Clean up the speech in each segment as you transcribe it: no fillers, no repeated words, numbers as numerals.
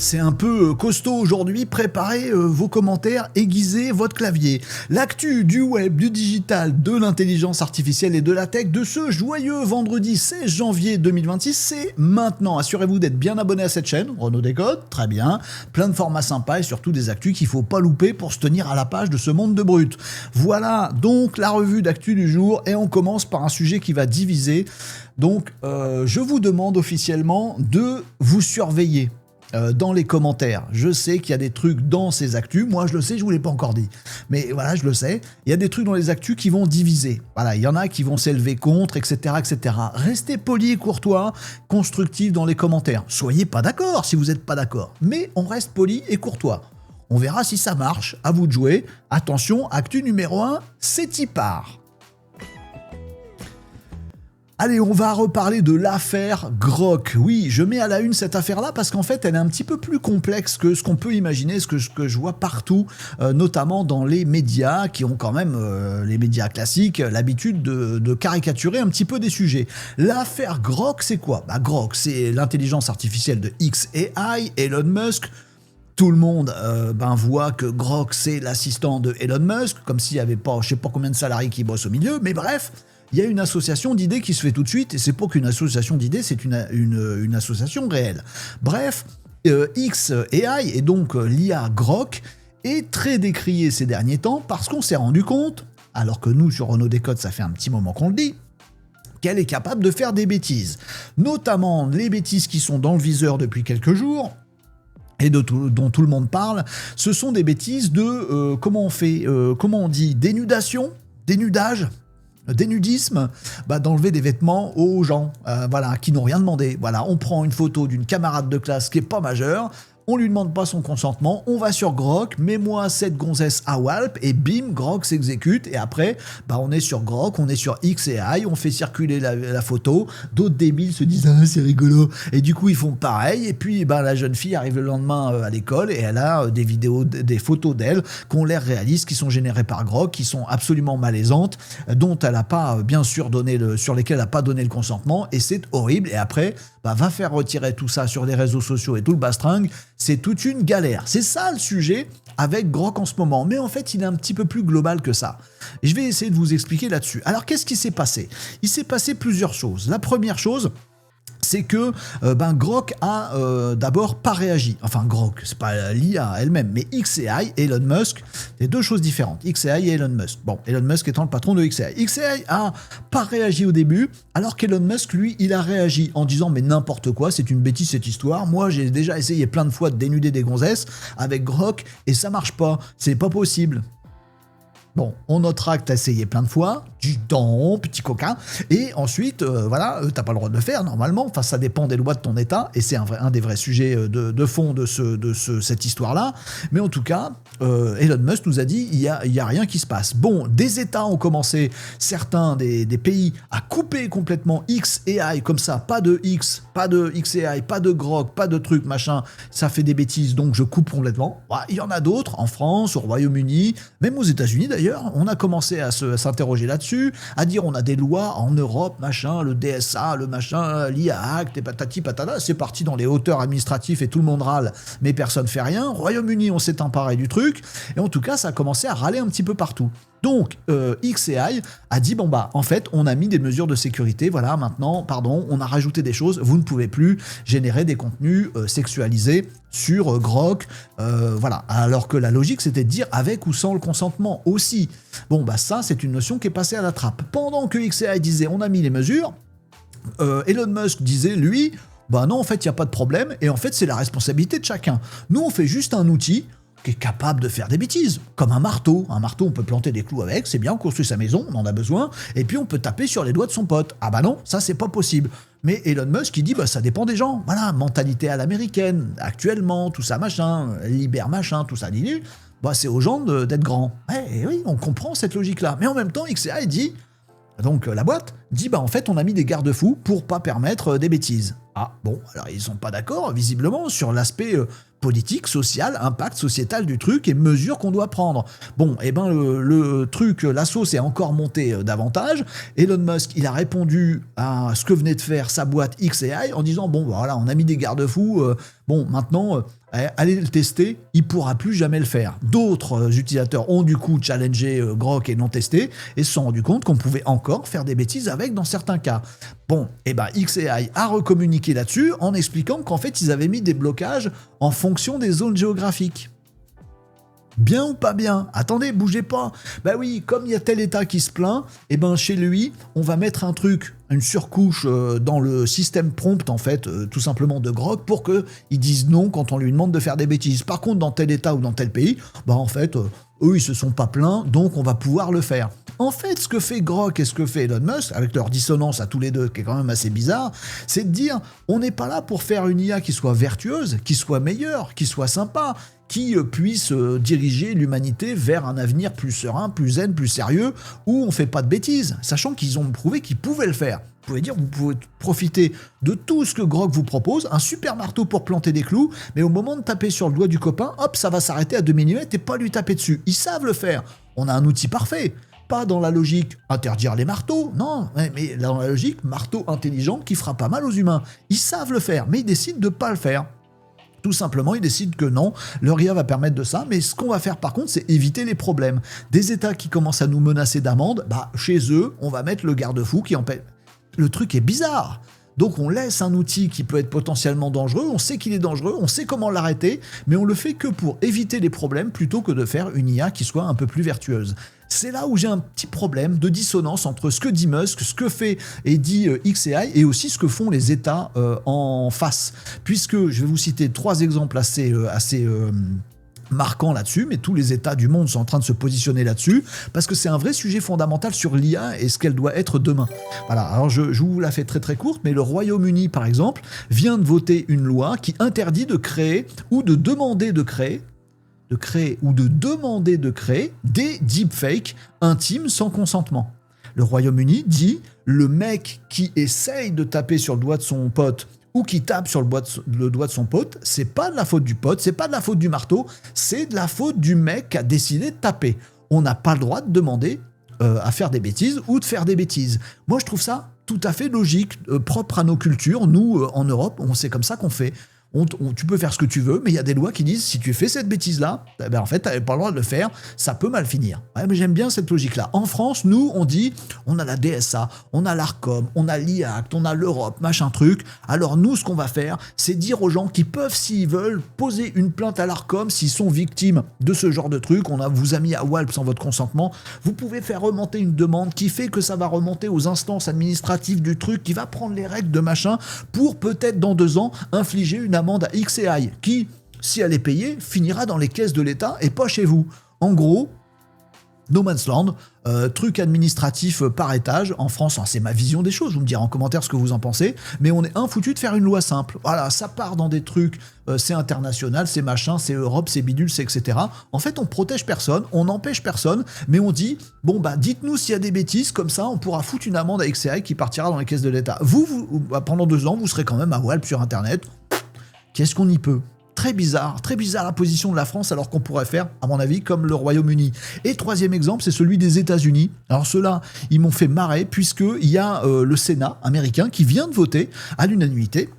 C'est un peu costaud aujourd'hui, préparez vos commentaires, aiguisez votre clavier. L'actu du web, du digital, de l'intelligence artificielle et de la tech de ce joyeux vendredi 16 janvier 2026, c'est maintenant. Assurez-vous d'être bien abonné à cette chaîne, Renaud Décode, très bien. Plein de formats sympas et surtout des actus qu'il ne faut pas louper pour se tenir à la page de ce monde de brut. Voilà donc la revue d'actu du jour et on commence par un sujet qui va diviser. Donc je vous demande officiellement de vous surveiller. Dans les commentaires. Je sais qu'il y a des trucs dans ces actus, moi je le sais, je vous l'ai pas encore dit, mais voilà, je le sais, il y a des trucs dans les actus qui vont diviser, voilà, il y en a qui vont s'élever contre, etc., etc. Restez polis et courtois, constructifs dans les commentaires, soyez pas d'accord si vous n'êtes pas d'accord, mais on reste poli et courtois. On verra si ça marche, à vous de jouer. Attention, actu numéro 1, c'est y part. Allez, on va reparler de l'affaire Grok. Oui, je mets à la une cette affaire-là parce qu'en fait, elle est un petit peu plus complexe que ce qu'on peut imaginer, ce que je vois partout, notamment dans les médias qui ont quand même, les médias classiques, l'habitude de caricaturer un petit peu des sujets. L'affaire Grok, c'est quoi ? Grok, c'est l'intelligence artificielle de xAI, Elon Musk. Tout le monde voit que Grok, c'est l'assistant de Elon Musk, comme s'il n'y avait pas, je sais pas combien de salariés qui bossent au milieu, mais bref... Il y a une association d'idées qui se fait tout de suite, et c'est pas qu'une association d'idées, c'est une association réelle. Bref, xAI, et donc l'IA Grok, est très décriée ces derniers temps parce qu'on s'est rendu compte, alors que nous, sur Renaud Décode, ça fait un petit moment qu'on le dit, qu'elle est capable de faire des bêtises. Notamment les bêtises qui sont dans le viseur depuis quelques jours, et dont tout le monde parle, ce sont des bêtises de, comment on dit, dénudage, dénudisme, d'enlever des vêtements aux gens qui n'ont rien demandé. Voilà, on prend une photo d'une camarade de classe qui est pas majeure, on lui demande pas son consentement, on va sur Grok, mets-moi cette gonzesse à Walp, et bim, Grok s'exécute, et après, on est sur Grok, on est sur xAI, on fait circuler la photo, d'autres débiles se disent « Ah, c'est rigolo », et du coup, ils font pareil, et puis la jeune fille arrive le lendemain à l'école, et elle a des vidéos, des photos d'elle, qui ont l'air réalistes, qui sont générées par Grok, qui sont absolument malaisantes, dont elle n'a pas, bien sûr, sur lesquelles elle n'a pas donné le consentement, et c'est horrible, et après, va faire retirer tout ça sur les réseaux sociaux et tout le bastringue, c'est toute une galère. C'est ça le sujet avec Grok en ce moment, mais en fait il est un petit peu plus global que ça. Et je vais essayer de vous expliquer là-dessus. Alors qu'est-ce qui s'est passé ? Il s'est passé plusieurs choses. La première chose, c'est que Grok a d'abord pas réagi. Enfin, Grok, c'est pas l'IA elle-même, mais xAI, Elon Musk, c'est deux choses différentes. xAI et Elon Musk. Bon, Elon Musk étant le patron de xAI. xAI a pas réagi au début, alors qu'Elon Musk, lui, il a réagi en disant « Mais n'importe quoi, c'est une bêtise cette histoire. Moi, j'ai déjà essayé plein de fois de dénuder des gonzesses avec Grok et ça marche pas. C'est pas possible. » Bon, on notera que t'as essayé plein de fois, du temps, petit coquin, et ensuite, t'as pas le droit de le faire normalement, enfin ça dépend des lois de ton état, et c'est un des vrais sujets de fond de cette histoire-là, mais en tout cas, Elon Musk nous a dit, il y a rien qui se passe. Bon, des états ont commencé, certains des pays, à couper complètement xAI comme ça, pas de xAI, pas de Grok, pas de truc, machin, ça fait des bêtises, donc je coupe complètement. Il y en a d'autres, en France, au Royaume-Uni, même aux États-Unis d'ailleurs, on a commencé à s'interroger là-dessus, à dire on a des lois en Europe, machin, le DSA, le machin, l'IA Act, et patati patata, c'est parti dans les hauteurs administratives et tout le monde râle, mais personne fait rien. Royaume-Uni, on s'est emparé du truc, et en tout cas, ça a commencé à râler un petit peu partout. Donc, xAI a dit, en fait, on a mis des mesures de sécurité, voilà, maintenant, on a rajouté des choses, vous ne pouvez plus générer des contenus sexualisés sur Grok, alors que la logique, c'était de dire avec ou sans le consentement aussi. Ça, c'est une notion qui est passée à la trappe. Pendant que xAI disait, on a mis les mesures, Elon Musk disait, lui, non, en fait, il n'y a pas de problème, et en fait, c'est la responsabilité de chacun. Nous, on fait juste un outil qui est capable de faire des bêtises, comme un marteau. Un marteau, on peut planter des clous avec, c'est bien, on construit sa maison, on en a besoin, et puis on peut taper sur les doigts de son pote. Ah non, ça c'est pas possible. Mais Elon Musk, il dit, ça dépend des gens. Voilà, mentalité à l'américaine, actuellement, tout ça machin, libère machin, tout ça, c'est aux gens d'être grands. Oui, on comprend cette logique-là. Mais en même temps, xAI dit, donc la boîte, dit, en fait, on a mis des garde-fous pour pas permettre des bêtises. Alors ils sont pas d'accord, visiblement, sur l'aspect politique, social, impact sociétal du truc et mesures qu'on doit prendre. Le truc, la sauce est encore montée davantage. Elon Musk, il a répondu à ce que venait de faire sa boîte xAI en disant, on a mis des garde-fous, Bon, maintenant, allez le tester, il pourra plus jamais le faire. D'autres utilisateurs ont du coup challengé Grok et l'ont testé et se sont rendus compte qu'on pouvait encore faire des bêtises avec dans certains cas. Bon, et ben xAI a recommuniqué là-dessus en expliquant qu'en fait ils avaient mis des blocages en fonction des zones géographiques. Bien ou pas bien? Attendez, bougez pas. Bah oui, comme il y a tel état qui se plaint, et ben chez lui, on va mettre un truc, une surcouche dans le système prompt en fait, tout simplement de Grok pour que ils disent non quand on lui demande de faire des bêtises. Par contre, dans tel état ou dans tel pays, bah en fait, eux ils se sont pas plaints, donc on va pouvoir le faire. En fait, ce que fait Grok et ce que fait Elon Musk, avec leur dissonance à tous les deux, qui est quand même assez bizarre, c'est de dire, on n'est pas là pour faire une IA qui soit vertueuse, qui soit meilleure, qui soit sympa, qui puisse diriger l'humanité vers un avenir plus serein, plus zen, plus sérieux, où on fait pas de bêtises, sachant qu'ils ont prouvé qu'ils pouvaient le faire. Vous pouvez dire, vous pouvez profiter de tout ce que Grok vous propose, un super marteau pour planter des clous, mais au moment de taper sur le doigt du copain, hop, ça va s'arrêter à 2 mm et pas lui taper dessus. Ils savent le faire. On a un outil parfait. Pas dans la logique interdire les marteaux, non, mais dans la logique marteau intelligent qui fera pas mal aux humains. Ils savent le faire, mais ils décident de pas le faire. Tout simplement, ils décident que non, leur IA va permettre de ça, mais ce qu'on va faire par contre, c'est éviter les problèmes. Des États qui commencent à nous menacer d'amende, bah chez eux, on va mettre le garde-fou qui empêche. Le truc est bizarre. Donc on laisse un outil qui peut être potentiellement dangereux, on sait qu'il est dangereux, on sait comment l'arrêter, mais on le fait que pour éviter les problèmes plutôt que de faire une IA qui soit un peu plus vertueuse. C'est là où j'ai un petit problème de dissonance entre ce que dit Musk, ce que fait et dit xAI et aussi ce que font les États en face. Puisque je vais vous citer 3 exemples assez marquant là-dessus, mais tous les États du monde sont en train de se positionner là-dessus, parce que c'est un vrai sujet fondamental sur l'IA et ce qu'elle doit être demain. Voilà, alors je vous la fais très très courte, mais le Royaume-Uni, par exemple, vient de voter une loi qui interdit de créer ou de demander de créer des deepfakes intimes sans consentement. Le Royaume-Uni dit, le mec qui essaye de taper sur le doigt de son pote ou qui tape sur le doigt de son pote, c'est pas de la faute du pote, c'est pas de la faute du marteau, c'est de la faute du mec qui a décidé de taper. On n'a pas le droit de demander à faire des bêtises ou de faire des bêtises. Moi, je trouve ça tout à fait logique, propre à nos cultures. Nous, en Europe, c'est comme ça qu'on fait. Tu peux faire ce que tu veux, mais il y a des lois qui disent si tu fais cette bêtise-là, ben en fait, tu n'avais pas le droit de le faire, ça peut mal finir. Ouais, mais j'aime bien cette logique-là. En France, nous, on dit, on a la DSA, on a l'ARCOM, on a l'IACT, on a l'Europe, machin truc. Alors nous, ce qu'on va faire, c'est dire aux gens qui peuvent, s'ils veulent, poser une plainte à l'ARCOM s'ils sont victimes de ce genre de truc. Vous a mis à Walp sans votre consentement. Vous pouvez faire remonter une demande qui fait que ça va remonter aux instances administratives du truc, qui va prendre les règles de machin pour peut-être dans 2 ans infliger une amende à xAI qui, si elle est payée, finira dans les caisses de l'État et pas chez vous. En gros, No Man's Land, truc administratif par étage. En France, c'est ma vision des choses, vous me direz en commentaire ce que vous en pensez, mais on est infoutu de faire une loi simple. Voilà, ça part dans des trucs, c'est international, c'est machin, c'est Europe, c'est bidule, c'est etc. En fait, on protège personne, on n'empêche personne, mais on dit, bon bah dites-nous s'il y a des bêtises, comme ça on pourra foutre une amende à xAI qui partira dans les caisses de l'État. Pendant 2 ans, vous serez quand même à Walp sur Internet. Qu'est-ce qu'on y peut ? Très bizarre la position de la France alors qu'on pourrait faire, à mon avis, comme le Royaume-Uni. Et 3e exemple, c'est celui des États-Unis. Alors ceux-là, ils m'ont fait marrer puisqu'il y a le Sénat américain qui vient de voter à l'unanimité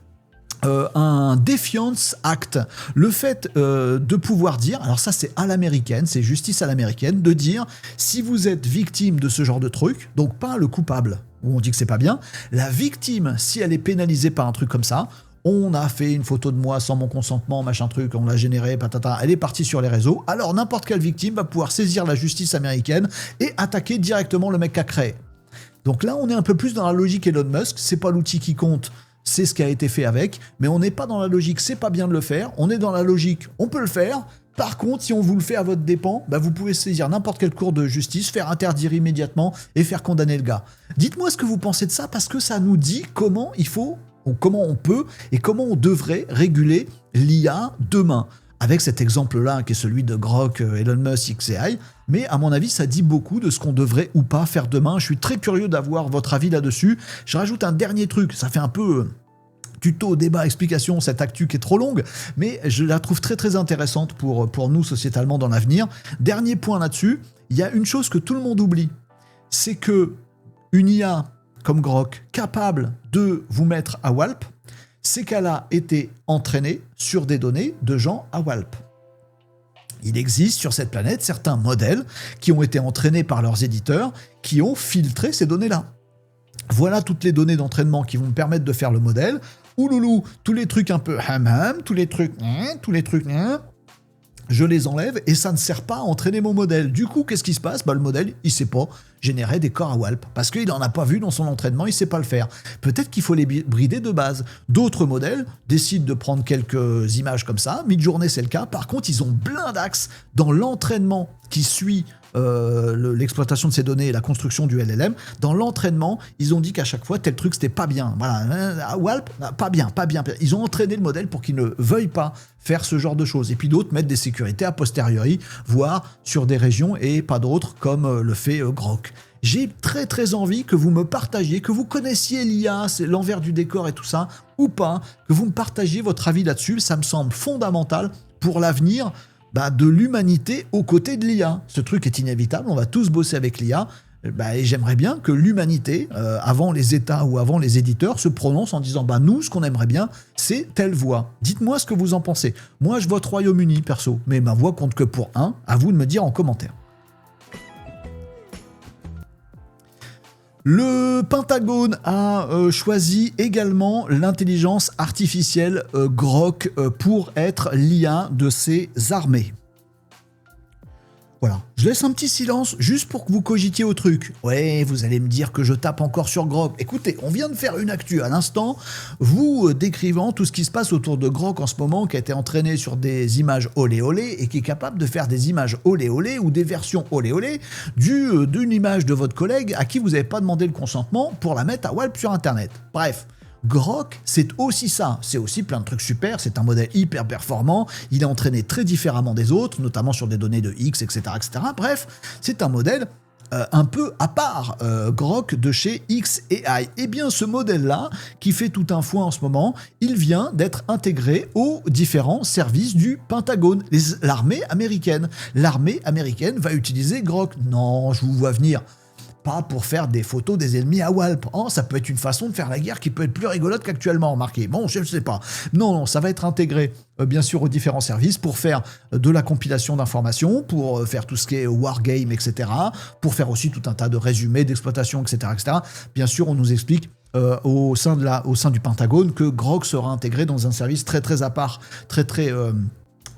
un Defiance Act. Le fait de pouvoir dire, alors ça c'est à l'américaine, c'est justice à l'américaine, de dire si vous êtes victime de ce genre de truc, donc pas le coupable, où on dit que c'est pas bien, la victime, si elle est pénalisée par un truc comme ça, on a fait une photo de moi sans mon consentement, machin truc, on l'a générée, patata, elle est partie sur les réseaux, alors n'importe quelle victime va pouvoir saisir la justice américaine et attaquer directement le mec qui a créé. Donc là, on est un peu plus dans la logique Elon Musk, c'est pas l'outil qui compte, c'est ce qui a été fait avec, mais on n'est pas dans la logique c'est pas bien de le faire, on est dans la logique on peut le faire. Par contre, si on vous le fait à votre dépens, bah vous pouvez saisir n'importe quelle cour de justice, faire interdire immédiatement et faire condamner le gars. Dites-moi ce que vous pensez de ça, parce que ça nous dit comment il faut, ou comment on peut et comment on devrait réguler l'IA demain. Avec cet exemple-là, qui est celui de Grok, Elon Musk, xAI, mais à mon avis, ça dit beaucoup de ce qu'on devrait ou pas faire demain. Je suis très curieux d'avoir votre avis là-dessus. Je rajoute un dernier truc, ça fait un peu tuto, débat, explication, cette actu qui est trop longue, mais je la trouve très très intéressante pour nous sociétalement dans l'avenir. Dernier point là-dessus, il y a une chose que tout le monde oublie, c'est que une IA comme Grok, capable de vous mettre à Walp, c'est qu'elle a été entraînée sur des données de gens à Walp. Il existe sur cette planète certains modèles qui ont été entraînés par leurs éditeurs, qui ont filtré ces données-là. Voilà toutes les données d'entraînement qui vont me permettre de faire le modèle. Ouloulou, tous les trucs un peu tous les trucs, je les enlève et ça ne sert pas à entraîner mon modèle. Du coup, qu'est-ce qui se passe ? Le modèle, il ne sait pas générer des corps à Walp parce qu'il n'en a pas vu dans son entraînement, il ne sait pas le faire. Peut-être qu'il faut les brider de base. D'autres modèles décident de prendre quelques images comme ça. Midjourney, c'est le cas. Par contre, ils ont plein d'axes dans l'entraînement qui suit l'exploitation de ces données et la construction du LLM. Dans l'entraînement, ils ont dit qu'à chaque fois, tel truc, c'était pas bien. Voilà, Walp, pas bien. Ils ont entraîné le modèle pour qu'il ne veuille pas faire ce genre de choses. Et puis d'autres mettent des sécurités a posteriori, voire sur des régions et pas d'autres, comme le fait Grok. J'ai très très envie que vous me partagiez, que vous connaissiez l'IA, c'est l'envers du décor et tout ça, ou pas, que vous me partagiez votre avis là-dessus. Ça me semble fondamental pour l'avenir de l'humanité aux côtés de l'IA. Ce truc est inévitable, on va tous bosser avec l'IA, et j'aimerais bien que l'humanité, avant les États ou avant les éditeurs, se prononce en disant nous, ce qu'on aimerait bien, c'est telle voie. Dites-moi ce que vous en pensez. Moi, je vote Royaume-Uni, perso, mais ma voix compte que pour un. À vous de me dire en commentaire. Le Pentagone a choisi également l'intelligence artificielle Grok pour être l'IA de ses armées. Voilà, je laisse un petit silence juste pour que vous cogitiez au truc. Ouais, vous allez me dire que je tape encore sur Grok. Écoutez, on vient de faire une actu à l'instant, vous décrivant tout ce qui se passe autour de Grok en ce moment, qui a été entraîné sur des images olé olé et qui est capable de faire des images olé olé ou des versions olé olé d'une image de votre collègue à qui vous n'avez pas demandé le consentement pour la mettre à Walp sur Internet. Bref. Grok, c'est aussi ça, c'est aussi plein de trucs super, c'est un modèle hyper performant, il est entraîné très différemment des autres, notamment sur des données de X, etc. Bref, c'est un modèle un peu à part, Grok de chez xAI. Et bien ce modèle-là, qui fait tout un foin en ce moment, il vient d'être intégré aux différents services du Pentagone, l'armée américaine. L'armée américaine va utiliser Grok. Non, je vous vois venir. Pas pour faire des photos des ennemis à Walp. Ça peut être une façon de faire la guerre qui peut être plus rigolote qu'actuellement, remarquez. Bon, je ne sais pas. Non, ça va être intégré, bien sûr, aux différents services pour faire de la compilation d'informations, pour faire tout ce qui est wargame, etc., pour faire aussi tout un tas de résumés d'exploitation, etc. Bien sûr, on nous explique au sein du Pentagone que Grok sera intégré dans un service très, très à part, très, très...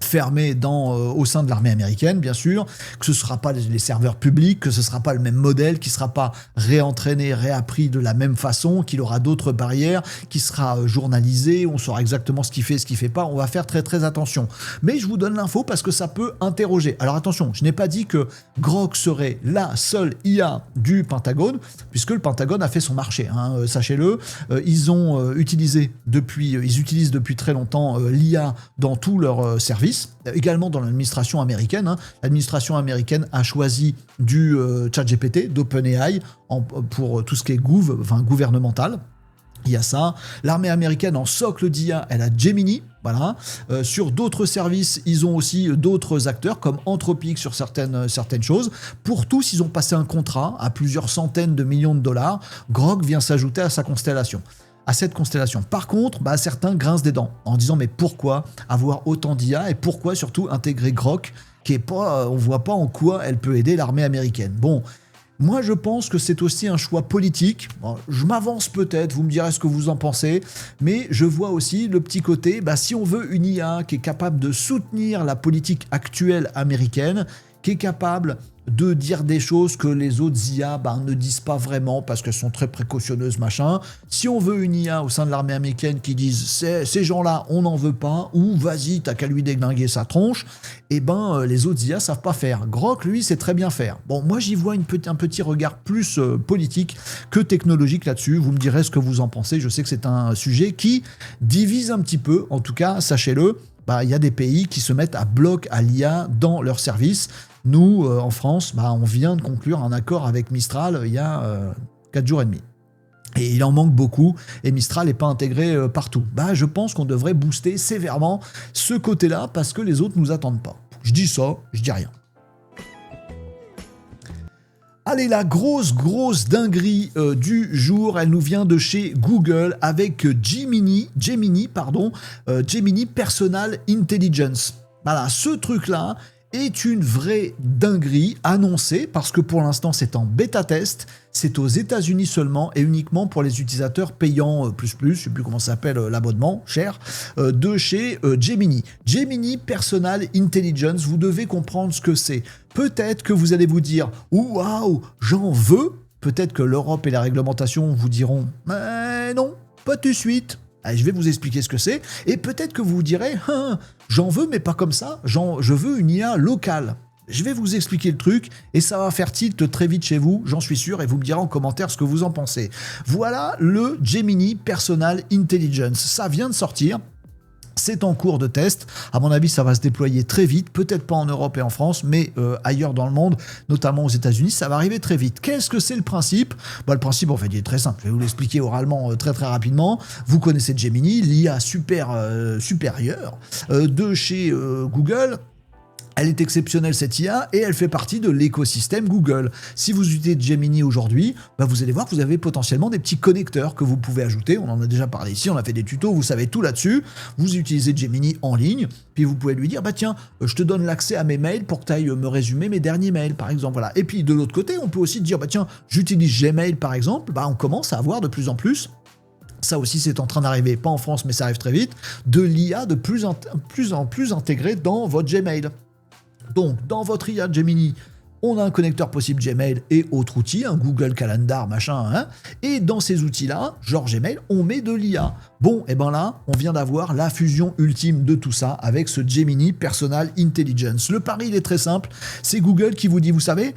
fermé au sein de l'armée américaine, bien sûr, que ce ne sera pas les serveurs publics, que ce ne sera pas le même modèle, qui ne sera pas réentraîné, réappris de la même façon, qu'il aura d'autres barrières, qui sera journalisé, on saura exactement ce qu'il fait, ce qu'il ne fait pas, on va faire très très attention. Mais je vous donne l'info parce que ça peut interroger. Alors attention, je n'ai pas dit que Grok serait la seule IA du Pentagone, puisque le Pentagone a fait son marché, sachez-le. Ils utilisent depuis très longtemps l'IA dans tous leurs services, également dans l'administration américaine. L'administration américaine a choisi du ChatGPT, d'OpenAI, pour tout ce qui est gouvernemental. Il y a ça. L'armée américaine, en socle d'IA, elle a Gemini. Voilà. Sur d'autres services, ils ont aussi d'autres acteurs, comme Anthropic sur certaines choses. Pour tous, ils ont passé un contrat à plusieurs centaines de millions de dollars. Grok vient s'ajouter à cette constellation. Par contre, certains grincent des dents en disant mais pourquoi avoir autant d'IA et pourquoi surtout intégrer Grok qui est pas, on voit pas en quoi elle peut aider l'armée américaine. Bon, moi je pense que c'est aussi un choix politique. Bon, je m'avance peut-être, vous me direz ce que vous en pensez, mais je vois aussi le petit côté, si on veut une IA qui est capable de soutenir la politique actuelle américaine, qui est capable de dire des choses que les autres IA ne disent pas vraiment parce qu'elles sont très précautionneuses, machin. Si on veut une IA au sein de l'armée américaine qui dise ces gens-là, on n'en veut pas, ou vas-y, t'as qu'à lui déglinguer sa tronche, les autres IA savent pas faire. Grok, lui, sait très bien faire. Bon, moi, j'y vois un petit regard plus politique que technologique là-dessus. Vous me direz ce que vous en pensez. Je sais que c'est un sujet qui divise un petit peu, en tout cas, sachez-le. Il y a des pays qui se mettent à bloc à l'IA dans leurs services. Nous, en France, on vient de conclure un accord avec Mistral il y a 4 jours et demi. Et il en manque beaucoup, et Mistral n'est pas intégré partout. Je pense qu'on devrait booster sévèrement ce côté-là, parce que les autres ne nous attendent pas. Je dis ça, je dis rien. Allez, la grosse dinguerie du jour, elle nous vient de chez Google avec Gemini Personal Intelligence. Voilà, ce truc-là est une vraie dinguerie annoncée parce que pour l'instant c'est en bêta test, c'est aux États-Unis seulement et uniquement pour les utilisateurs payants je sais plus comment ça s'appelle l'abonnement cher de chez Gemini. Gemini Personal Intelligence, vous devez comprendre ce que c'est. Peut-être que vous allez vous dire waouh, j'en veux. Peut-être que l'Europe et la réglementation vous diront mais non, pas tout de suite. Allez, je vais vous expliquer ce que c'est, et peut-être que vous vous direz j'en veux, mais pas comme ça, je veux une IA locale. Je vais vous expliquer le truc, et ça va faire tilt très vite chez vous, j'en suis sûr, et vous me direz en commentaire ce que vous en pensez. Voilà le Gemini Personal Intelligence, ça vient de sortir. C'est en cours de test. À mon avis, ça va se déployer très vite. Peut-être pas en Europe et en France, mais ailleurs dans le monde, notamment aux États-Unis, ça va arriver très vite. Qu'est-ce que c'est le principe ? Le principe, en fait, il est très simple. Je vais vous l'expliquer oralement très rapidement. Vous connaissez Gemini, l'IA supérieure de chez Google. Elle est exceptionnelle cette IA et elle fait partie de l'écosystème Google. Si vous utilisez Gemini aujourd'hui, vous allez voir que vous avez potentiellement des petits connecteurs que vous pouvez ajouter. On en a déjà parlé ici, on a fait des tutos, vous savez tout là-dessus. Vous utilisez Gemini en ligne, puis vous pouvez lui dire tiens, je te donne l'accès à mes mails pour que tu ailles me résumer mes derniers mails par exemple. Voilà. Et puis de l'autre côté, on peut aussi dire tiens, j'utilise Gmail par exemple. On commence à avoir de plus en plus. Ça aussi, c'est en train d'arriver, pas en France, mais ça arrive très vite, de l'IA de plus en plus intégrée dans votre Gmail. Donc, dans votre IA Gemini, on a un connecteur possible Gmail et autres outils, un Google Calendar, machin, et dans ces outils-là, genre Gmail, on met de l'IA. Bon, et là, on vient d'avoir la fusion ultime de tout ça avec ce Gemini Personal Intelligence. Le pari, il est très simple, c'est Google qui vous dit, vous savez,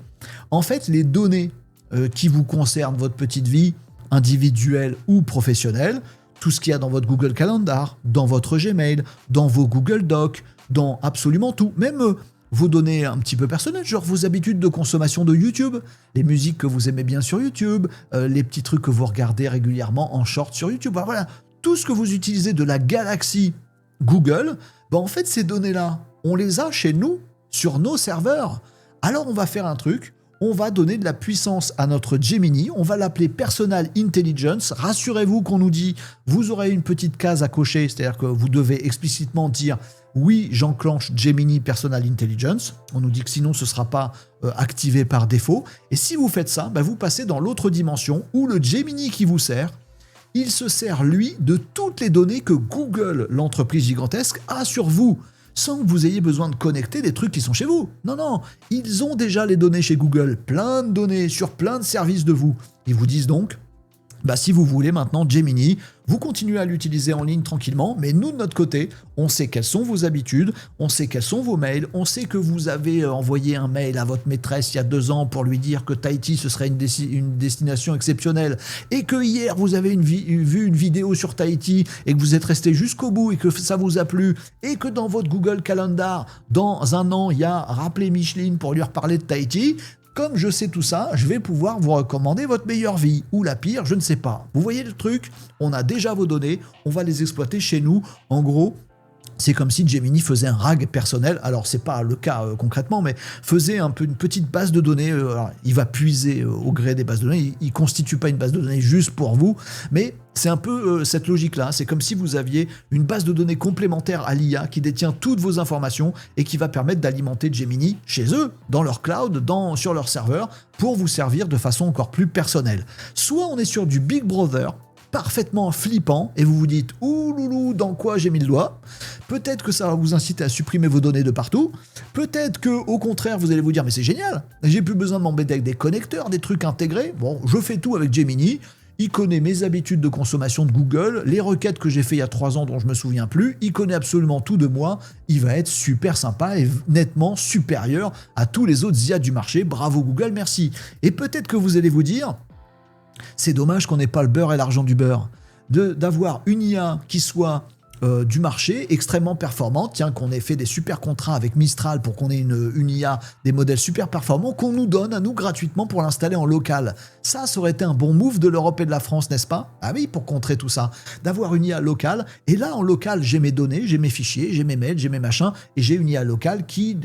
en fait, les données qui vous concernent, votre petite vie individuelle ou professionnelle, tout ce qu'il y a dans votre Google Calendar, dans votre Gmail, dans vos Google Docs, dans absolument tout, même vos données un petit peu personnelles, genre vos habitudes de consommation de YouTube, les musiques que vous aimez bien sur YouTube, les petits trucs que vous regardez régulièrement en short sur YouTube, voilà, tout ce que vous utilisez de la galaxie Google, en fait ces données-là, on les a chez nous, sur nos serveurs. Alors on va faire un truc, on va donner de la puissance à notre Gemini, on va l'appeler Personal Intelligence. Rassurez-vous qu'on nous dit, vous aurez une petite case à cocher, c'est-à-dire que vous devez explicitement dire oui, j'enclenche Gemini Personal Intelligence. On nous dit que sinon ce ne sera pas activé par défaut. Et si vous faites ça, vous passez dans l'autre dimension où le Gemini qui vous sert, il se sert lui de toutes les données que Google, l'entreprise gigantesque, a sur vous, sans que vous ayez besoin de connecter des trucs qui sont chez vous. Non, ils ont déjà les données chez Google, plein de données sur plein de services de vous. Ils vous disent donc, si vous voulez maintenant Gemini, vous continuez à l'utiliser en ligne tranquillement, mais nous de notre côté, on sait quelles sont vos habitudes, on sait quels sont vos mails, on sait que vous avez envoyé un mail à votre maîtresse il y a 2 ans pour lui dire que Tahiti ce serait une destination exceptionnelle et que hier vous avez vu une vidéo sur Tahiti et que vous êtes resté jusqu'au bout et que ça vous a plu et que dans votre Google Calendar, dans un an, il y a rappelé Micheline pour lui reparler de Tahiti. Comme je sais tout ça, je vais pouvoir vous recommander votre meilleure vie, ou la pire, je ne sais pas. Vous voyez le truc ? On a déjà vos données, on va les exploiter chez nous. En gros, c'est comme si Gemini faisait un RAG personnel, alors c'est pas le cas concrètement, mais faisait un peu une petite base de données, alors, il va puiser au gré des bases de données, il constitue pas une base de données juste pour vous, mais c'est un peu cette logique-là, c'est comme si vous aviez une base de données complémentaire à l'IA qui détient toutes vos informations et qui va permettre d'alimenter Gemini chez eux, dans leur cloud, sur leur serveur, pour vous servir de façon encore plus personnelle. Soit on est sur du Big Brother, parfaitement flippant, et vous vous dites « Ouh loulou, dans quoi j'ai mis le doigt ?» Peut-être que ça va vous inciter à supprimer vos données de partout, peut-être que au contraire vous allez vous dire « Mais c'est génial, j'ai plus besoin de m'embêter avec des connecteurs, des trucs intégrés, bon, je fais tout avec Gemini, il connaît mes habitudes de consommation de Google, les requêtes que j'ai fait il y a 3 ans dont je me souviens plus, il connaît absolument tout de moi, il va être super sympa et nettement supérieur à tous les autres IA du marché, bravo Google, merci. » Et peut-être que vous allez vous dire c'est dommage qu'on n'ait pas le beurre et l'argent du beurre. D'avoir une IA qui soit du marché, extrêmement performante. Tiens, qu'on ait fait des super contrats avec Mistral pour qu'on ait une IA, des modèles super performants, qu'on nous donne à nous gratuitement pour l'installer en local. Ça aurait été un bon move de l'Europe et de la France, n'est-ce pas? Ah oui, pour contrer tout ça. D'avoir une IA locale. Et là, en local, j'ai mes données, j'ai mes fichiers, j'ai mes mails, j'ai mes machins, et j'ai une IA locale qui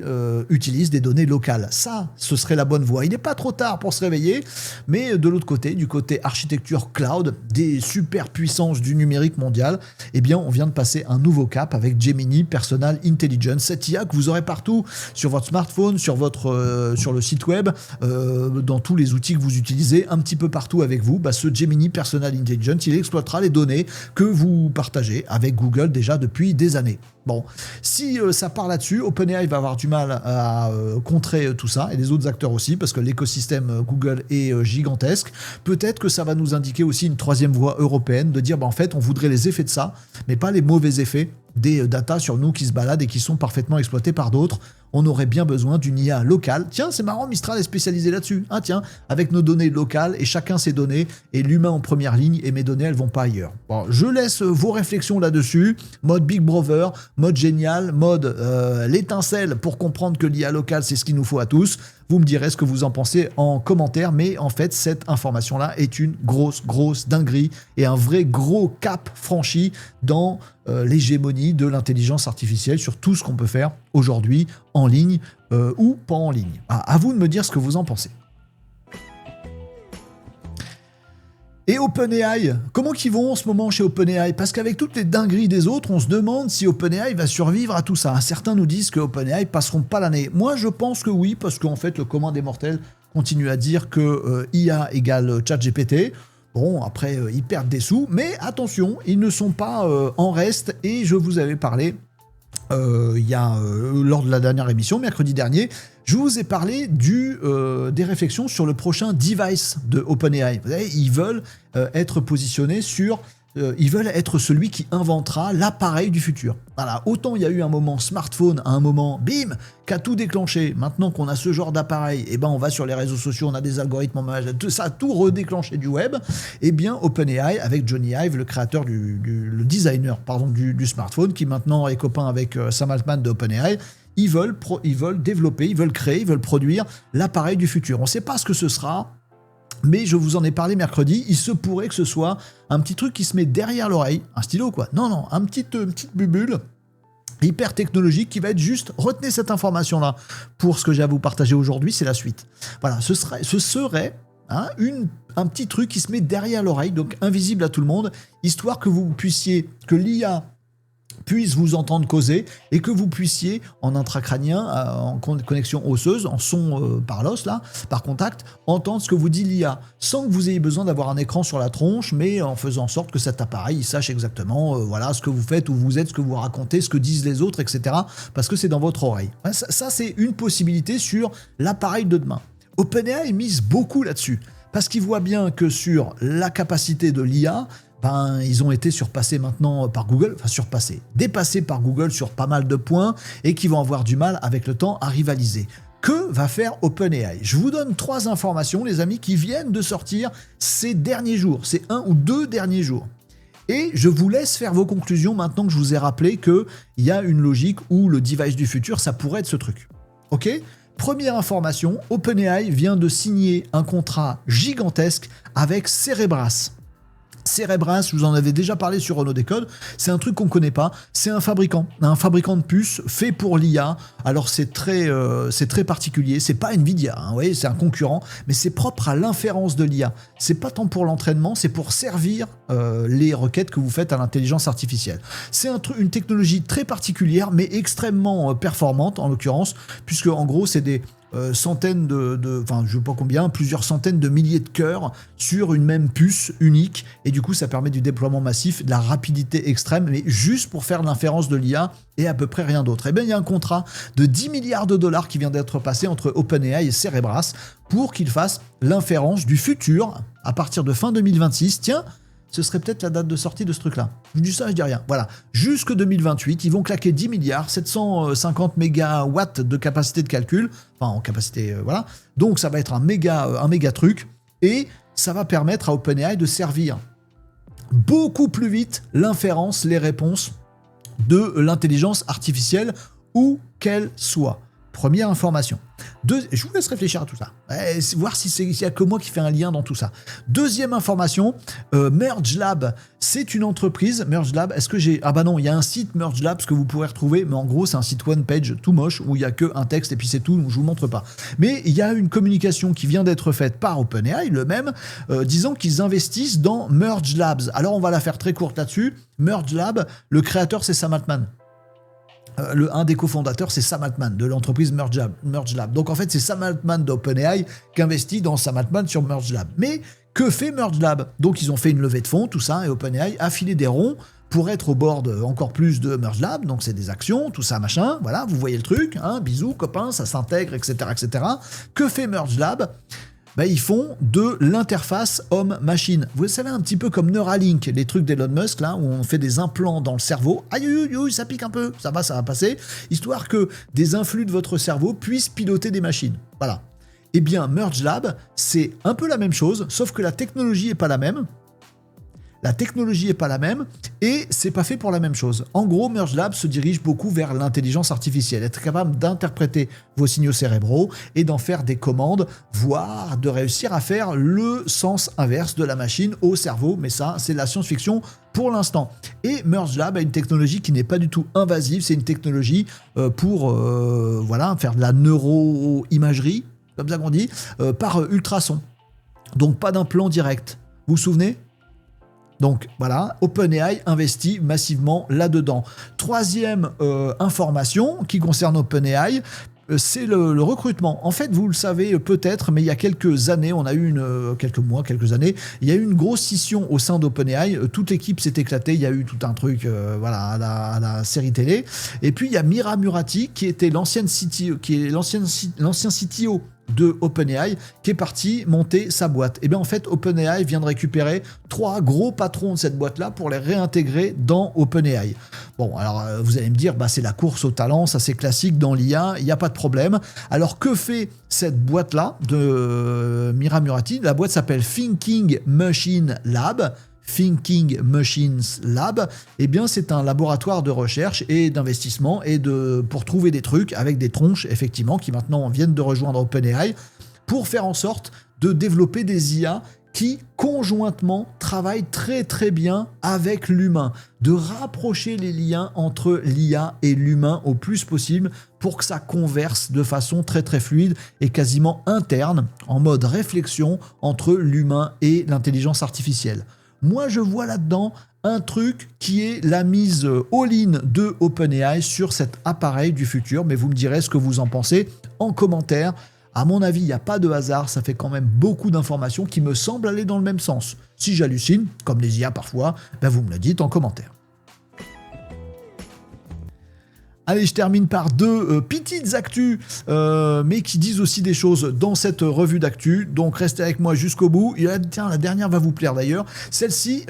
utilise des données locales. Ça, ce serait la bonne voie. Il n'est pas trop tard pour se réveiller, mais de l'autre côté, du côté architecture cloud, des super puissances du numérique mondial, eh bien, on vient de passer un nouveau cap avec Gemini Personal Intelligence, cette IA que vous aurez partout, sur votre smartphone, sur le site web, dans tous les outils que vous utilisez, un petit peu partout avec vous. Ce Gemini Personal Intelligence, il exploitera les données que vous partagez avec Google déjà depuis des années. Bon, si ça part là-dessus, OpenAI va avoir du mal à contrer tout ça, et les autres acteurs aussi, parce que l'écosystème Google est gigantesque. Peut-être que ça va nous indiquer aussi une troisième voie européenne, de dire, en fait, on voudrait les effets de ça, mais pas les mauvais effets des datas sur nous qui se baladent et qui sont parfaitement exploités par d'autres. On aurait bien besoin d'une IA locale. Tiens, c'est marrant, Mistral est spécialisé là-dessus. Ah tiens, avec nos données locales et chacun ses données, et l'humain en première ligne, et mes données, elles vont pas ailleurs. Bon, je laisse vos réflexions là-dessus. Mode Big Brother, mode génial, mode l'étincelle pour comprendre que l'IA locale, c'est ce qu'il nous faut à tous. Vous me direz ce que vous en pensez en commentaire, mais en fait, cette information-là est une grosse dinguerie et un vrai gros cap franchi dans l'hégémonie de l'intelligence artificielle sur tout ce qu'on peut faire aujourd'hui en ligne ou pas en ligne. À vous de me dire ce que vous en pensez. Et OpenAI, comment qu'ils vont en ce moment chez OpenAI? Parce qu'avec toutes les dingueries des autres, on se demande si OpenAI va survivre à tout ça. Certains nous disent que OpenAI passeront pas l'année. Moi, je pense que oui, parce qu'en fait, le commun des mortels continue à dire que IA égale ChatGPT. Bon, après, ils perdent des sous, mais attention, ils ne sont pas en reste, et je vous avais parlé lors de la dernière émission, mercredi dernier, je vous ai parlé des réflexions sur le prochain device de OpenAI. Vous savez, ils veulent être positionnés sur... ils veulent être celui qui inventera l'appareil du futur. Voilà, autant il y a eu un moment smartphone, à un moment, bim, qu'a tout déclenché. Maintenant qu'on a ce genre d'appareil, on va sur les réseaux sociaux, on a des algorithmes, ça a tout redéclenché du web. Eh bien, OpenAI, avec Johnny Ive, le créateur le designer du smartphone, qui maintenant est copain avec Sam Altman de OpenAI, ils veulent développer, ils veulent créer, ils veulent produire l'appareil du futur. On ne sait pas ce que ce sera, mais je vous en ai parlé mercredi, il se pourrait que ce soit un petit truc qui se met derrière l'oreille, un stylo quoi, non, une petite bubule hyper technologique qui va être juste, retenez cette information-là, pour ce que j'ai à vous partager aujourd'hui, c'est la suite. Voilà, ce serait un petit truc qui se met derrière l'oreille, donc invisible à tout le monde, histoire que l'IA puisse vous entendre causer et que vous puissiez, en intracrânien, en connexion osseuse, en son par l'os, là, par contact, entendre ce que vous dit l'IA, sans que vous ayez besoin d'avoir un écran sur la tronche, mais en faisant en sorte que cet appareil il sache exactement ce que vous faites, où vous êtes, ce que vous racontez, ce que disent les autres, etc. Parce que c'est dans votre oreille. Ça, c'est une possibilité sur l'appareil de demain. OpenAI mise beaucoup là-dessus, parce qu'ils voient bien que sur la capacité de l'IA, ils ont été surpassés maintenant par Google, dépassés par Google sur pas mal de points, et qui vont avoir du mal avec le temps à rivaliser. Que va faire OpenAI? Je vous donne 3 informations, les amis, qui viennent de sortir ces derniers jours, ces 1 ou 2 derniers jours. Et je vous laisse faire vos conclusions maintenant que je vous ai rappelé qu'il y a une logique où le device du futur, ça pourrait être ce truc. Ok ? Première information, OpenAI vient de signer un contrat gigantesque avec Cerebras. Cerebras, je vous en avais déjà parlé sur Renault Décode, c'est un truc qu'on ne connaît pas, c'est un fabricant de puces fait pour l'IA. Alors c'est très particulier, c'est pas Nvidia, vous voyez, c'est un concurrent, mais c'est propre à l'inférence de l'IA. C'est pas tant pour l'entraînement, c'est pour servir les requêtes que vous faites à l'intelligence artificielle. C'est une technologie très particulière, mais extrêmement performante en l'occurrence, puisque en gros c'est des centaines je sais pas combien, plusieurs centaines de milliers de cœurs sur une même puce unique, et du coup ça permet du déploiement massif, de la rapidité extrême, mais juste pour faire l'inférence de l'IA et à peu près rien d'autre. Et bien il y a un contrat de 10 milliards de dollars qui vient d'être passé entre OpenAI et Cerebras pour qu'ils fassent l'inférence du futur à partir de fin 2026. Tiens, ce serait peut-être la date de sortie de ce truc-là. Je dis ça, je dis rien. Voilà. Jusque 2028, ils vont claquer 10 milliards, 750 mégawatts de capacité de calcul. Enfin, en capacité, voilà. Donc, ça va être un méga truc. Et ça va permettre à OpenAI de servir beaucoup plus vite l'inférence, les réponses de l'intelligence artificielle où qu'elle soit. Première information. Je vous laisse réfléchir à tout ça. Voir s'il n'y a que moi qui fais un lien dans tout ça. Deuxième information, Merge Lab, c'est une entreprise. Merge Lab, est-ce que j'ai... Ah bah non, il y a un site Merge Lab que vous pourrez retrouver, mais en gros, c'est un site one page tout moche où il n'y a qu'un texte et puis c'est tout, donc je ne vous montre pas. Mais il y a une communication qui vient d'être faite par OpenAI, le même, disant qu'ils investissent dans Merge Labs. Alors on va la faire très courte là-dessus. Merge Lab, le créateur, c'est Sam Altman. Un des cofondateurs, c'est Sam Altman de l'entreprise Merge Lab. Donc en fait, c'est Sam Altman d'OpenAI qui investit dans Sam Altman sur Merge Lab. Mais que fait Merge Lab? Donc ils ont fait une levée de fonds, tout ça, et OpenAI a filé des ronds pour être au board encore plus de Merge Lab. Donc c'est des actions, tout ça, machin. Voilà, vous voyez le truc. Hein, bisous, copains, ça s'intègre, etc., etc. Que fait Merge Lab? Ils font de l'interface homme-machine. Vous savez, un petit peu comme Neuralink, les trucs d'Elon Musk, là, où on fait des implants dans le cerveau. Aïe, aïe, aïe, ça pique un peu, ça va passer. Histoire que des influx de votre cerveau puissent piloter des machines. Voilà. Eh bien, Merge Lab, c'est un peu la même chose, sauf que la technologie n'est pas la même. Et c'est pas fait pour la même chose. En gros, Merge Lab se dirige beaucoup vers l'intelligence artificielle, être capable d'interpréter vos signaux cérébraux et d'en faire des commandes, voire de réussir à faire le sens inverse de la machine au cerveau, mais ça, c'est la science-fiction pour l'instant. Et Merge Lab a une technologie qui n'est pas du tout invasive, c'est une technologie pour faire de la neuroimagerie, comme ça qu'on dit, par ultrasons. Donc pas d'implant direct. Vous vous souvenez ? Donc voilà, OpenAI investit massivement là-dedans. Troisième information qui concerne OpenAI, c'est le recrutement. En fait, vous le savez peut-être, mais il y a quelques années, on a eu quelques années, il y a eu une grosse scission au sein d'OpenAI. Toute l'équipe s'est éclatée, il y a eu tout un truc à la série télé. Et puis il y a Mira Murati, qui était l'ancien CTO de OpenAI, qui est parti monter sa boîte. Et bien en fait, OpenAI vient de récupérer 3 gros patrons de cette boîte-là pour les réintégrer dans OpenAI. Bon, alors vous allez me dire, c'est la course au talent, ça c'est classique dans l'IA, il n'y a pas de problème. Alors que fait cette boîte-là de Mira Murati? La boîte s'appelle Thinking Machine Lab. Thinking Machines Lab, eh bien c'est un laboratoire de recherche et d'investissement pour trouver des trucs avec des tronches effectivement qui maintenant viennent de rejoindre OpenAI pour faire en sorte de développer des IA qui conjointement travaillent très très bien avec l'humain, de rapprocher les liens entre l'IA et l'humain au plus possible pour que ça converse de façon très très fluide et quasiment interne en mode réflexion entre l'humain et l'intelligence artificielle. Moi, je vois là-dedans un truc qui est la mise all-in de OpenAI sur cet appareil du futur, mais vous me direz ce que vous en pensez en commentaire. À mon avis, il n'y a pas de hasard, ça fait quand même beaucoup d'informations qui me semblent aller dans le même sens. Si j'hallucine, comme les IA parfois, vous me le dites en commentaire. Allez, je termine par 2 petites actus, mais qui disent aussi des choses dans cette revue d'actu. Donc, restez avec moi jusqu'au bout. Et la dernière va vous plaire d'ailleurs. Celle-ci,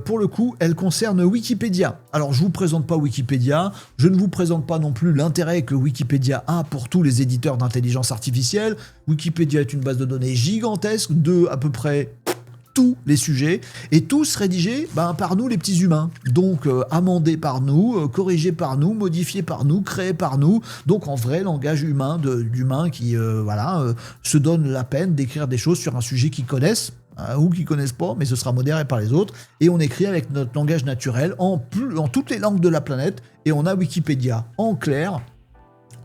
pour le coup, elle concerne Wikipédia. Alors, je ne vous présente pas Wikipédia. Je ne vous présente pas non plus l'intérêt que Wikipédia a pour tous les éditeurs d'intelligence artificielle. Wikipédia est une base de données gigantesque de à peu près tous les sujets, et tous rédigés par nous les petits humains, donc amendés par nous, corrigés par nous, modifiés par nous, créés par nous, donc en vrai langage humain d'humains qui se donnent la peine d'écrire des choses sur un sujet qu'ils connaissent, ou qu'ils connaissent pas, mais ce sera modéré par les autres, et on écrit avec notre langage naturel en toutes les langues de la planète, et on a Wikipédia en clair,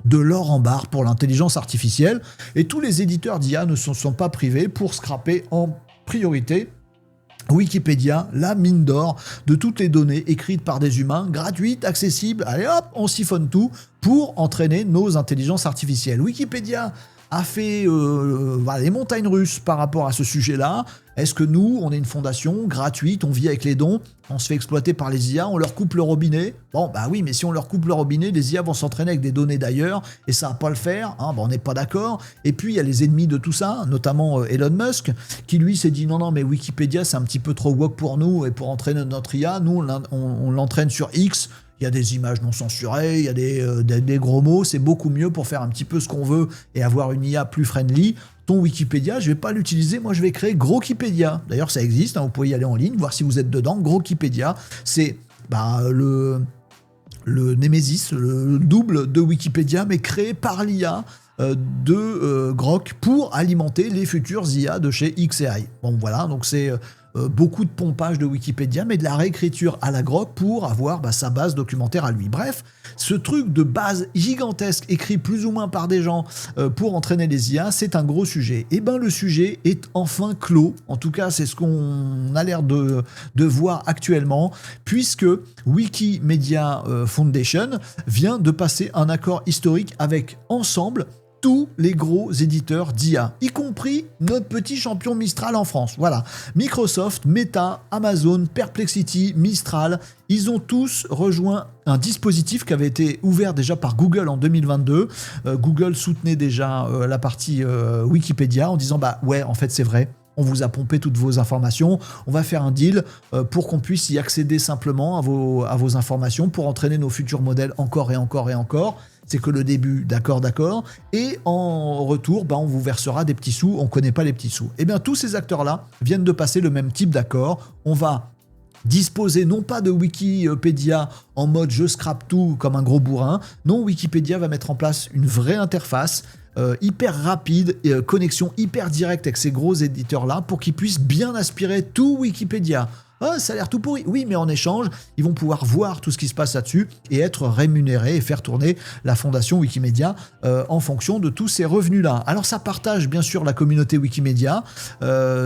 de l'or en barre pour l'intelligence artificielle, et tous les éditeurs d'IA ne se sont pas privés pour scraper en priorité Wikipédia, la mine d'or de toutes les données écrites par des humains, gratuites, accessibles, allez hop, on siphonne tout pour entraîner nos intelligences artificielles. Wikipédia a fait les montagnes russes par rapport à ce sujet-là. Est-ce que nous, on est une fondation gratuite, on vit avec les dons, on se fait exploiter par les IA, on leur coupe le robinet? Bon, oui, mais si on leur coupe le robinet, les IA vont s'entraîner avec des données d'ailleurs, et ça va pas le faire, on n'est pas d'accord. Et puis, il y a les ennemis de tout ça, notamment Elon Musk, qui lui s'est dit non, mais Wikipédia, c'est un petit peu trop woke pour nous, et pour entraîner notre IA, nous, on l'entraîne sur X. Il y a des images non censurées, il y a des gros mots, c'est beaucoup mieux pour faire un petit peu ce qu'on veut et avoir une IA plus friendly. Ton Wikipédia, je vais pas l'utiliser, moi je vais créer Grokipédia. D'ailleurs ça existe, vous pouvez y aller en ligne, voir si vous êtes dedans. Grokipédia, c'est le le Nemesis, le double de Wikipédia, mais créé par l'IA de Grok pour alimenter les futures IA de chez xAI. Bon voilà, donc c'est beaucoup de pompage de Wikipédia, mais de la réécriture à la Grok pour avoir sa base documentaire à lui. Bref, ce truc de base gigantesque écrit plus ou moins par des gens pour entraîner les IA, c'est un gros sujet. Et bien le sujet est enfin clos, en tout cas c'est ce qu'on a l'air de voir actuellement, puisque Wikimedia Foundation vient de passer un accord historique avec Ensemble, tous les gros éditeurs d'IA, y compris notre petit champion Mistral en France. Voilà, Microsoft, Meta, Amazon, Perplexity, Mistral, ils ont tous rejoint un dispositif qui avait été ouvert déjà par Google en 2022. Google soutenait déjà la partie Wikipédia en disant ouais, en fait c'est vrai. On vous a pompé toutes vos informations, on va faire un deal pour qu'on puisse y accéder simplement à vos informations pour entraîner nos futurs modèles encore et encore et encore. C'est que le début, d'accord. Et en retour, on vous versera des petits sous, on ne connaît pas les petits sous. Et bien tous ces acteurs-là viennent de passer le même type d'accord. On va disposer non pas de Wikipédia en mode je scrape tout comme un gros bourrin. Non, Wikipédia va mettre en place une vraie interface hyper rapide, connexion hyper directe avec ces gros éditeurs-là pour qu'ils puissent bien aspirer tout Wikipédia. Ah, ça a l'air tout pourri. Oui, mais en échange, ils vont pouvoir voir tout ce qui se passe là-dessus et être rémunérés et faire tourner la fondation Wikimedia en fonction de tous ces revenus-là. Alors ça partage bien sûr la communauté Wikimedia.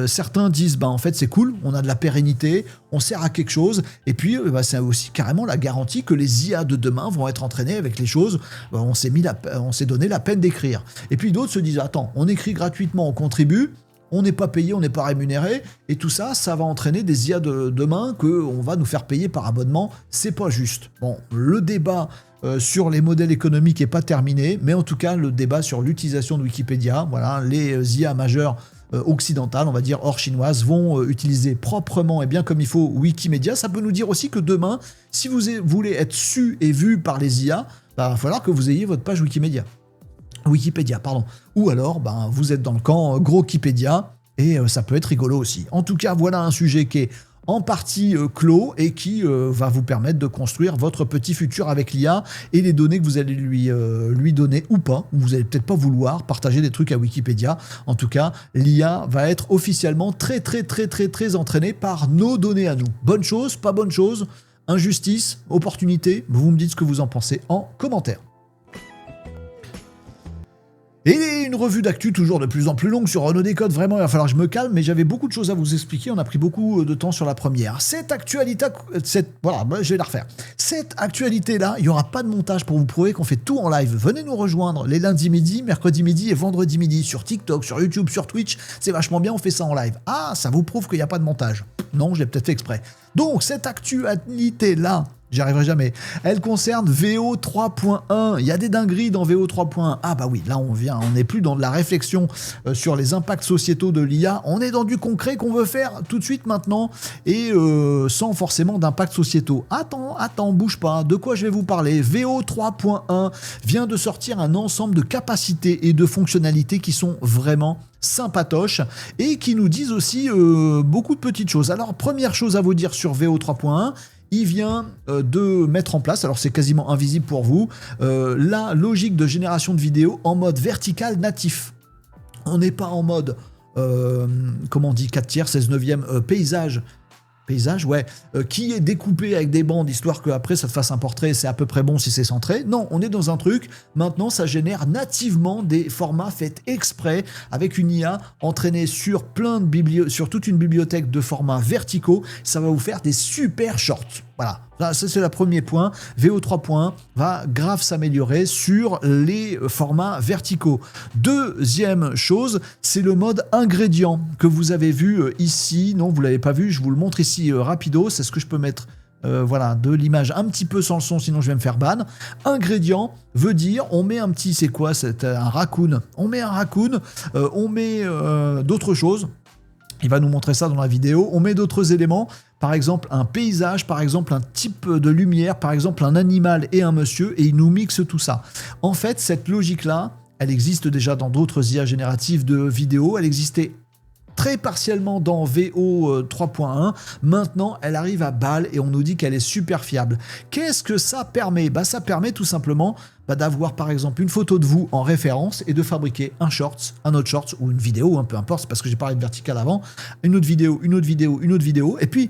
Certains disent, en fait c'est cool, on a de la pérennité, on sert à quelque chose, et puis c'est aussi carrément la garantie que les IA de demain vont être entraînés avec les choses. On s'est donné la peine d'écrire. Et puis d'autres se disent, attends, on écrit gratuitement, on contribue, on n'est pas payé, on n'est pas rémunéré, et tout ça, ça va entraîner des IA de demain qu'on va nous faire payer par abonnement. C'est pas juste. Bon, le débat sur les modèles économiques n'est pas terminé, mais en tout cas, le débat sur l'utilisation de Wikipédia, voilà, les IA majeures occidentales, on va dire hors chinoises, vont utiliser proprement et bien comme il faut Wikimedia. Ça peut nous dire aussi que demain, si vous voulez être su et vu par les IA, il va falloir que vous ayez votre page Wikipédia, pardon. Ou alors, vous êtes dans le camp Grokipédia, et ça peut être rigolo aussi. En tout cas, voilà un sujet qui est en partie clos et qui va vous permettre de construire votre petit futur avec l'IA et les données que vous allez lui donner ou pas. Vous allez peut-être pas vouloir partager des trucs à Wikipédia. En tout cas, l'IA va être officiellement très entraînée par nos données à nous. Bonne chose, pas bonne chose, injustice, opportunité, vous me dites ce que vous en pensez en commentaire. Et une revue d'actu toujours de plus en plus longue sur Renaud Décode. Vraiment, il va falloir que je me calme, mais j'avais beaucoup de choses à vous expliquer. On a pris beaucoup de temps sur la première. Voilà, je vais la refaire. Cette actualité-là, il n'y aura pas de montage pour vous prouver qu'on fait tout en live. Venez nous rejoindre les lundis midi, mercredi midi et vendredi midi sur TikTok, sur YouTube, sur Twitch. C'est vachement bien, on fait ça en live. Ah, ça vous prouve qu'il n'y a pas de montage. Non, je l'ai peut-être fait exprès. Donc, cette actualité-là, j'y arriverai jamais. Elle concerne VO 3.1. Il y a des dingueries dans VO 3.1. Ah oui, là on n'est plus dans de la réflexion sur les impacts sociétaux de l'IA. On est dans du concret qu'on veut faire tout de suite maintenant et sans forcément d'impacts sociétaux. Attends, bouge pas. De quoi je vais vous parler? VO 3.1 vient de sortir un ensemble de capacités et de fonctionnalités qui sont vraiment sympatoches et qui nous disent aussi beaucoup de petites choses. Alors, première chose à vous dire sur VO 3.1, il vient de mettre en place, alors c'est quasiment invisible pour vous, la logique de génération de vidéos en mode vertical natif. On n'est pas en mode, 4 tiers, 16 neuvième paysage, qui est découpé avec des bandes, histoire qu'après ça te fasse un portrait, c'est à peu près bon si c'est centré. Non, on est dans un truc, maintenant ça génère nativement des formats faits exprès, avec une IA entraînée sur sur toute une bibliothèque de formats verticaux, ça va vous faire des super shorts. Voilà, ça c'est le premier point. VO 3.1 va grave s'améliorer sur les formats verticaux. Deuxième chose, c'est le mode ingrédient que vous avez vu ici. Non, vous l'avez pas vu, je vous le montre ici rapido. C'est ce que je peux mettre de l'image un petit peu sans le son, sinon je vais me faire ban. Ingrédient veut dire, on met un petit, c'est quoi, c'est un raccoon. On met un raccoon, on met d'autres choses. Il va nous montrer ça dans la vidéo. On met d'autres éléments, par exemple un paysage, par exemple un type de lumière, par exemple un animal et un monsieur, et il nous mixe tout ça. En fait, cette logique-là, elle existe déjà dans d'autres IA génératives de vidéos. Elle existait très partiellement dans VO 3.1. Maintenant, elle arrive à BAL et on nous dit qu'elle est super fiable. Qu'est-ce que ça permet ? Ça permet tout simplement d'avoir par exemple une photo de vous en référence et de fabriquer un shorts, un autre shorts ou une vidéo, peu importe, c'est parce que j'ai parlé de vertical avant, une autre vidéo, et puis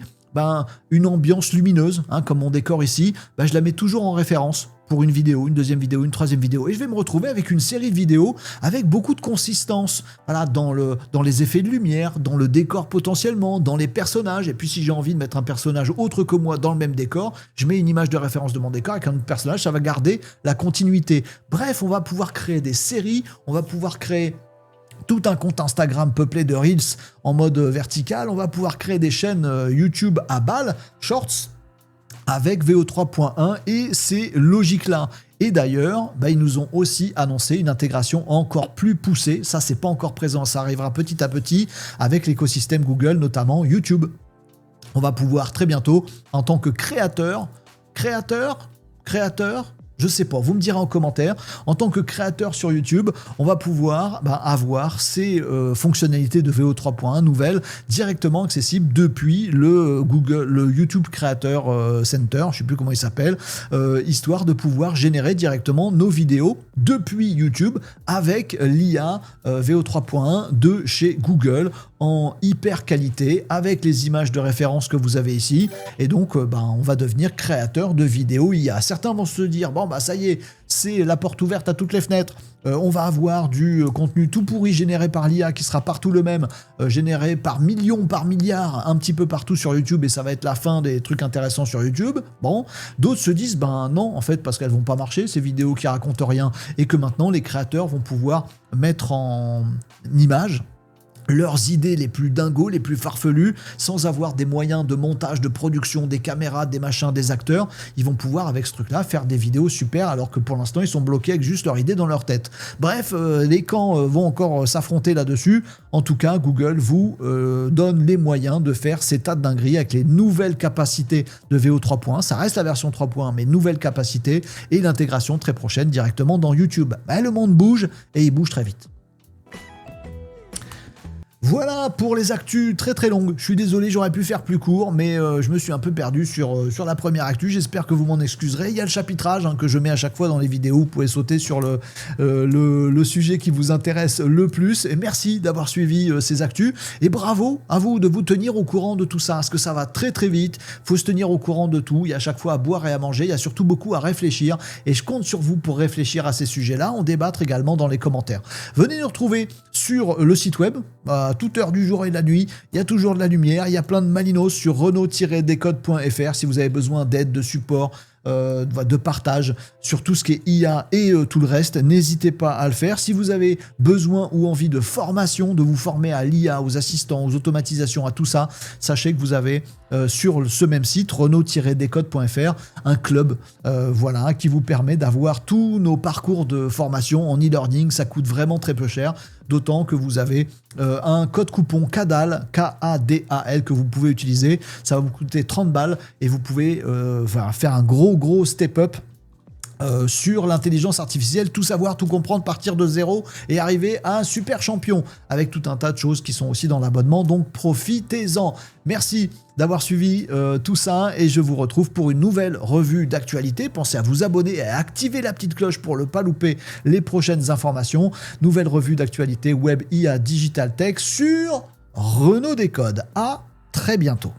une ambiance lumineuse, comme mon décor ici, je la mets toujours en référence pour une vidéo, une deuxième vidéo, une troisième vidéo, et je vais me retrouver avec une série de vidéos avec beaucoup de consistance, dans les effets de lumière, dans le décor potentiellement, dans les personnages, et puis si j'ai envie de mettre un personnage autre que moi dans le même décor, je mets une image de référence de mon décor avec un autre personnage, ça va garder la continuité. Bref, on va pouvoir créer des séries, on va pouvoir créer tout un compte Instagram peuplé de Reels en mode vertical, on va pouvoir créer des chaînes YouTube à BAL, Shorts, avec VO 3.1 et ces logiques-là. Et d'ailleurs, ils nous ont aussi annoncé une intégration encore plus poussée. Ça, c'est pas encore présent, ça arrivera petit à petit avec l'écosystème Google, notamment YouTube. On va pouvoir très bientôt, en tant que créateur, je sais pas, vous me direz en commentaire, en tant que créateur sur YouTube, on va pouvoir avoir ces fonctionnalités de VO 3.1 nouvelles directement accessibles depuis le YouTube Creator Center, je sais plus comment il s'appelle, histoire de pouvoir générer directement nos vidéos depuis YouTube avec l'IA VO 3.1 de chez Google en hyper qualité avec les images de référence que vous avez ici, et donc on va devenir créateur de vidéos IA. Certains vont se dire ça y est, c'est la porte ouverte à toutes les fenêtres, on va avoir du contenu tout pourri généré par l'IA qui sera partout le même, généré par millions, par milliards, un petit peu partout sur YouTube, et ça va être la fin des trucs intéressants sur YouTube. D'autres se disent non, en fait, parce qu'elles vont pas marcher, ces vidéos qui racontent rien, et que maintenant les créateurs vont pouvoir mettre en image leurs idées les plus dingos, les plus farfelues, sans avoir des moyens de montage, de production, des caméras, des machins, des acteurs. Ils vont pouvoir, avec ce truc-là, faire des vidéos super, alors que pour l'instant, ils sont bloqués avec juste leur idée dans leur tête. Bref, les camps vont encore s'affronter là-dessus. En tout cas, Google vous donne les moyens de faire ces tas de dingueries avec les nouvelles capacités de VO 3.1. Ça reste la version 3.1, mais nouvelles capacités et l'intégration très prochaine directement dans YouTube. Le monde bouge, et il bouge très vite. Voilà pour les actus très très longues. Je suis désolé, j'aurais pu faire plus court, mais je me suis un peu perdu sur la première actu. J'espère que vous m'en excuserez. Il y a le chapitrage que je mets à chaque fois dans les vidéos. Vous pouvez sauter sur le sujet qui vous intéresse le plus. Et merci d'avoir suivi ces actus. Et bravo à vous de vous tenir au courant de tout ça, parce que ça va très très vite. Il faut se tenir au courant de tout. Il y a à chaque fois à boire et à manger. Il y a surtout beaucoup à réfléchir. Et je compte sur vous pour réfléchir à ces sujets-là. On débattre également dans les commentaires. Venez nous retrouver sur le site web. À toute heure du jour et de la nuit, il y a toujours de la lumière, il y a plein de malinos sur renault-décode.fr si vous avez besoin d'aide, de support, de partage sur tout ce qui est IA et tout le reste, n'hésitez pas à le faire. Si vous avez besoin ou envie de formation, de vous former à l'IA, aux assistants, aux automatisations, à tout ça, sachez que vous avez sur ce même site, renault-décode.fr, un club qui vous permet d'avoir tous nos parcours de formation en e-learning. Ça coûte vraiment très peu cher, d'autant que vous avez un code coupon CADAL, K-A-D-A-L, que vous pouvez utiliser. Ça va vous coûter 30 balles et vous pouvez faire un gros step-up sur l'intelligence artificielle, tout savoir, tout comprendre, partir de zéro et arriver à un super champion avec tout un tas de choses qui sont aussi dans l'abonnement, donc profitez-en. Merci d'avoir suivi tout ça et je vous retrouve pour une nouvelle revue d'actualité. Pensez à vous abonner et à activer la petite cloche pour ne pas louper les prochaines informations. Nouvelle revue d'actualité web IA Digital Tech sur Renault Décode. À très bientôt.